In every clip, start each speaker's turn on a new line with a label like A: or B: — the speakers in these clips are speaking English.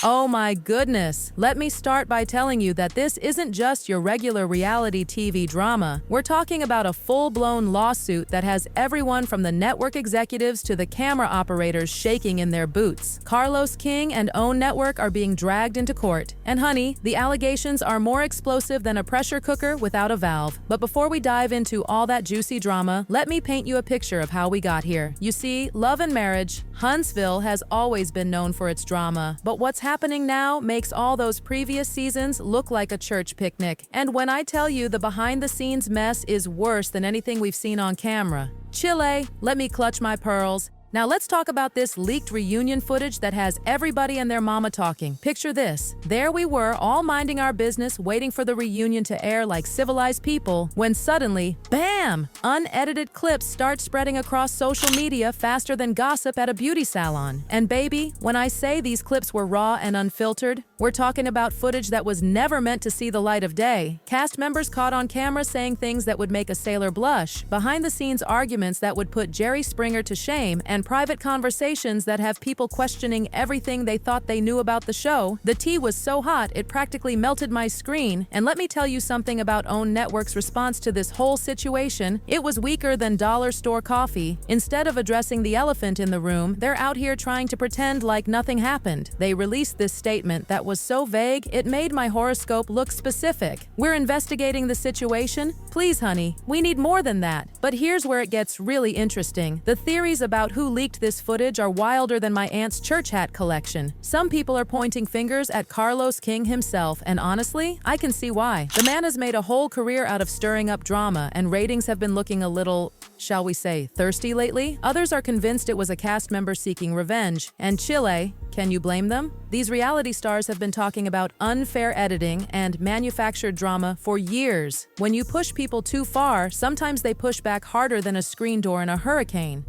A: Oh my goodness! Let me start by telling you that this isn't just your regular reality TV drama. We're talking about a full-blown lawsuit that has everyone from the network executives to the camera operators shaking in their boots. Carlos King and OWN Network are being dragged into court. And honey, the allegations are more explosive than a pressure cooker without a valve. But before we dive into all that juicy drama, let me paint you a picture of how we got here. You see, love and marriage, Huntsville has always been known for its drama, but what's happening now makes all those previous seasons look like a church picnic. And when I tell you the behind-the-scenes mess is worse than anything we've seen on camera, Chile, let me clutch my pearls. Now let's talk about this leaked reunion footage that has everybody and their mama talking. Picture this. There we were, all minding our business, waiting for the reunion to air like civilized people, when suddenly, bam! Unedited clips start spreading across social media faster than gossip at a beauty salon. And baby, when I say these clips were raw and unfiltered, we're talking about footage that was never meant to see the light of day. Cast members caught on camera saying things that would make a sailor blush, behind-the-scenes arguments that would put Jerry Springer to shame, and private conversations that have people questioning everything they thought they knew about the show. The tea was so hot, it practically melted my screen. And let me tell you something about OWN Network's response to this whole situation. It was weaker than dollar store coffee. Instead of addressing the elephant in the room, they're out here trying to pretend like nothing happened. They released this statement that was so vague, it made my horoscope look specific. We're investigating the situation. Please, honey, we need more than that. But here's where it gets really interesting. The theories about who leaked this footage are wilder than my aunt's church hat collection. Some people are pointing fingers at Carlos King himself, and honestly, I can see why. The man has made a whole career out of stirring up drama, and ratings have been looking a little, shall we say, thirsty lately. Others are convinced it was a cast member seeking revenge. And Chile, can you blame them? These reality stars have been talking about unfair editing and manufactured drama for years. When you push people too far, sometimes they push back harder than a screen door in a hurricane.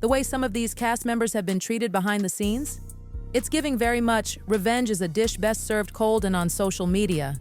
A: The way some of these cast members have been treated behind the scenes? It's giving very much revenge is a dish best served cold and on social media.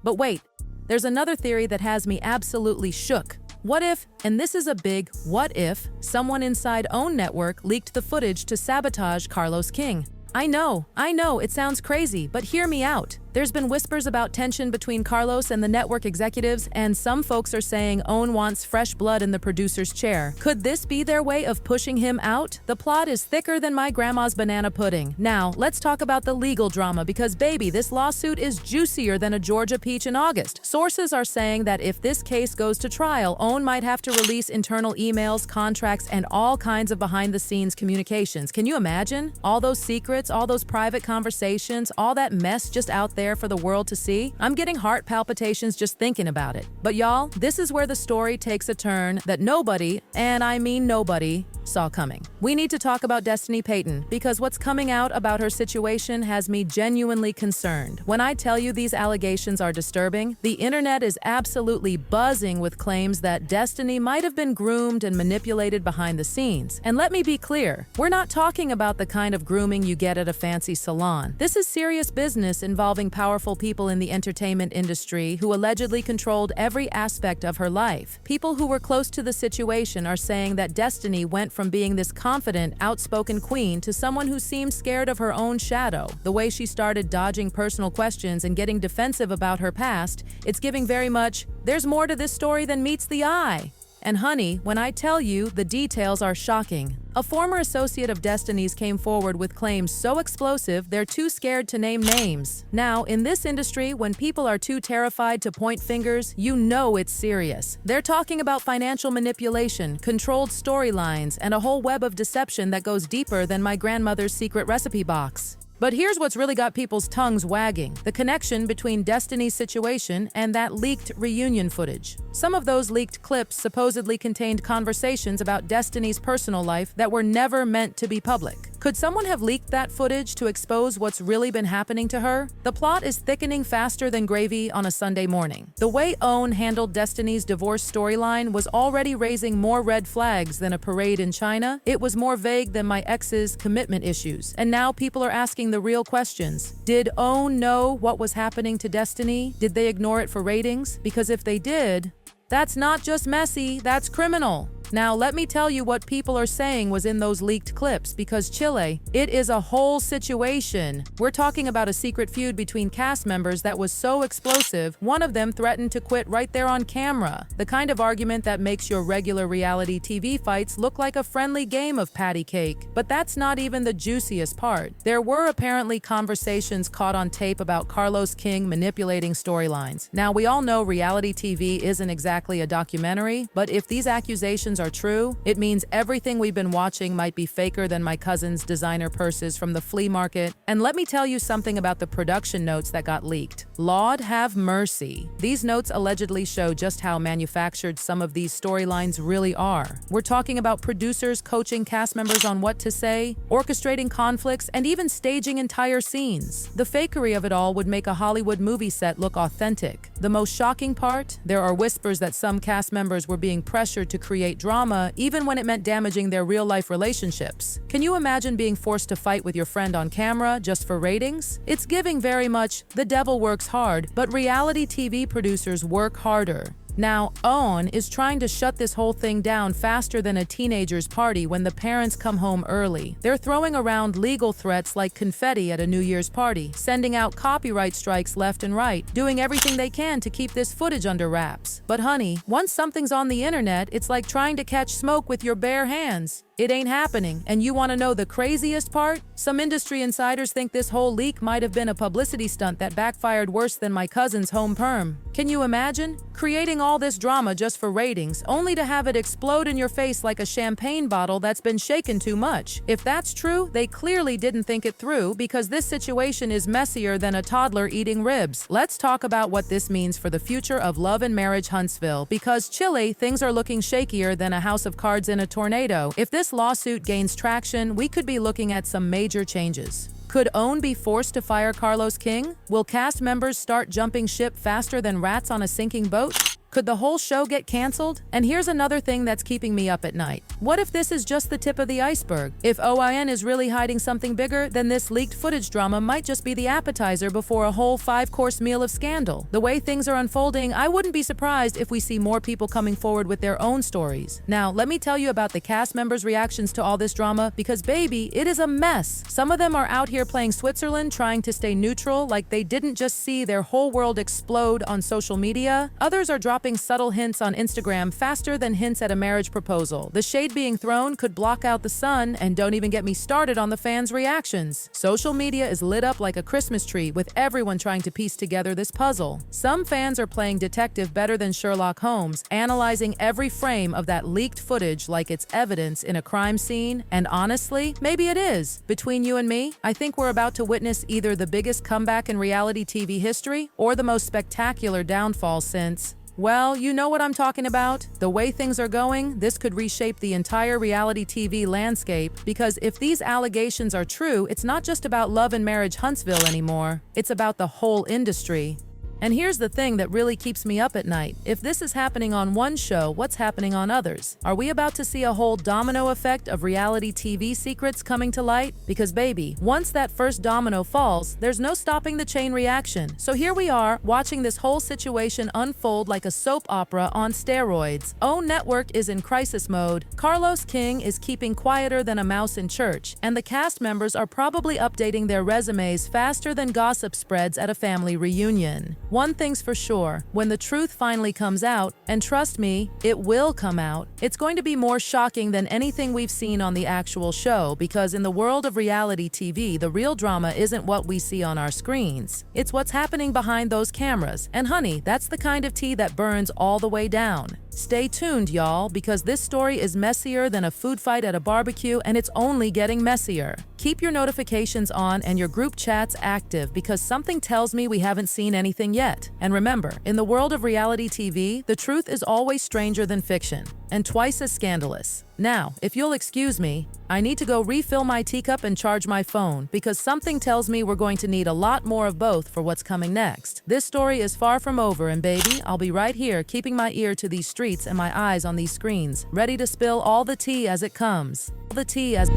A: But wait, there's another theory that has me absolutely shook. What if, and this is a big what if, someone inside OWN Network leaked the footage to sabotage Carlos King? I know, it sounds crazy, but hear me out. There's been whispers about tension between Carlos and the network executives, and some folks are saying OWN wants fresh blood in the producer's chair. Could this be their way of pushing him out? The plot is thicker than my grandma's banana pudding. Now, let's talk about the legal drama because, baby, this lawsuit is juicier than a Georgia peach in August. Sources are saying that if this case goes to trial, OWN might have to release internal emails, contracts, and all kinds of behind-the-scenes communications. Can you imagine? All those secrets, all those private conversations, all that mess just out there for the world to see? I'm getting heart palpitations just thinking about it. But y'all, this is where the story takes a turn that nobody, and I mean nobody, saw coming. We need to talk about Destiny Payton because what's coming out about her situation has me genuinely concerned. When I tell you these allegations are disturbing, the internet is absolutely buzzing with claims that Destiny might have been groomed and manipulated behind the scenes. And let me be clear, we're not talking about the kind of grooming you get at a fancy salon. This is serious business involving powerful people in the entertainment industry who allegedly controlled every aspect of her life. People who were close to the situation are saying that Destiny went from being this confident, outspoken queen to someone who seemed scared of her own shadow. The way she started dodging personal questions and getting defensive about her past, it's giving very much, there's more to this story than meets the eye. And honey, when I tell you, the details are shocking. A former associate of Destiny's came forward with claims so explosive they're too scared to name names. Now, in this industry, when people are too terrified to point fingers, you know it's serious. They're talking about financial manipulation, controlled storylines, and a whole web of deception that goes deeper than my grandmother's secret recipe box. But here's what's really got people's tongues wagging: the connection between Destiny's situation and that leaked reunion footage. Some of those leaked clips supposedly contained conversations about Destiny's personal life that were never meant to be public. Could someone have leaked that footage to expose what's really been happening to her? The plot is thickening faster than gravy on a Sunday morning. The way OWN handled Destiny's divorce storyline was already raising more red flags than a parade in China. It was more vague than my ex's commitment issues. And now people are asking the real questions. Did OWN know what was happening to Destiny? Did they ignore it for ratings? Because if they did, that's not just messy, that's criminal. Now, let me tell you what people are saying was in those leaked clips, because Chile, it is a whole situation. We're talking about a secret feud between cast members that was so explosive, one of them threatened to quit right there on camera. The kind of argument that makes your regular reality TV fights look like a friendly game of patty cake. But that's not even the juiciest part. There were apparently conversations caught on tape about Carlos King manipulating storylines. Now, we all know reality TV isn't exactly a documentary, but if these accusations are true, it means everything we've been watching might be faker than my cousin's designer purses from the flea market. And let me tell you something about the production notes that got leaked. Lord have mercy. These notes allegedly show just how manufactured some of these storylines really are. We're talking about producers coaching cast members on what to say, orchestrating conflicts, and even staging entire scenes. The fakery of it all would make a Hollywood movie set look authentic. The most shocking part? There are whispers that some cast members were being pressured to create drama, even when it meant damaging their real-life relationships. Can you imagine being forced to fight with your friend on camera just for ratings? It's giving very much, the devil works hard, but reality TV producers work harder. Now, Owen is trying to shut this whole thing down faster than a teenager's party when the parents come home early. They're throwing around legal threats like confetti at a New Year's party, sending out copyright strikes left and right, doing everything they can to keep this footage under wraps. But honey, once something's on the internet, it's like trying to catch smoke with your bare hands. It ain't happening. And you want to know the craziest part? Some industry insiders think this whole leak might have been a publicity stunt that backfired worse than my cousin's home perm. Can you imagine? Creating all this drama just for ratings, only to have it explode in your face like a champagne bottle that's been shaken too much. If that's true, they clearly didn't think it through, because this situation is messier than a toddler eating ribs. Let's talk about what this means for the future of Love and Marriage Huntsville, because Chile, things are looking shakier than a house of cards in a tornado. If this lawsuit gains traction, we could be looking at some major changes. Could OWN be forced to fire Carlos King? Will cast members start jumping ship faster than rats on a sinking boat? Could the whole show get canceled? And here's another thing that's keeping me up at night. What if this is just the tip of the iceberg? If OIN is really hiding something bigger, then this leaked footage drama might just be the appetizer before a whole 5-course meal of scandal. The way things are unfolding, I wouldn't be surprised if we see more people coming forward with their own stories. Now, let me tell you about the cast members' reactions to all this drama, because baby, it is a mess. Some of them are out here playing Switzerland, trying to stay neutral, like they didn't just see their whole world explode on social media. Others are dropping subtle hints on Instagram faster than hints at a marriage proposal. The shade being thrown could block out the sun, and don't even get me started on the fans' reactions. Social media is lit up like a Christmas tree, with everyone trying to piece together this puzzle. Some fans are playing detective better than Sherlock Holmes, analyzing every frame of that leaked footage like it's evidence in a crime scene. And honestly, maybe it is. Between you and me, I think we're about to witness either the biggest comeback in reality TV history or the most spectacular downfall since, well, you know what I'm talking about. The way things are going, this could reshape the entire reality TV landscape, because if these allegations are true, it's not just about Love and Marriage Huntsville anymore. It's about the whole industry. And here's the thing that really keeps me up at night. If this is happening on one show, what's happening on others? Are we about to see a whole domino effect of reality TV secrets coming to light? Because baby, once that first domino falls, there's no stopping the chain reaction. So here we are, watching this whole situation unfold like a soap opera on steroids. OWN Network is in crisis mode, Carlos King is keeping quieter than a mouse in church, and the cast members are probably updating their resumes faster than gossip spreads at a family reunion. One thing's for sure, when the truth finally comes out, and trust me, it will come out, it's going to be more shocking than anything we've seen on the actual show, because in the world of reality TV, the real drama isn't what we see on our screens. It's what's happening behind those cameras. And honey, that's the kind of tea that burns all the way down. Stay tuned, y'all, because this story is messier than a food fight at a barbecue, and it's only getting messier. Keep your notifications on and your group chats active, because something tells me we haven't seen anything yet. And remember, in the world of reality TV, the truth is always stranger than fiction, and twice as scandalous. Now, if you'll excuse me, I need to go refill my teacup and charge my phone, because something tells me we're going to need a lot more of both for what's coming next. This story is far from over, and baby, I'll be right here keeping my ear to these streets and my eyes on these screens, ready to spill all the tea as it comes. The tea as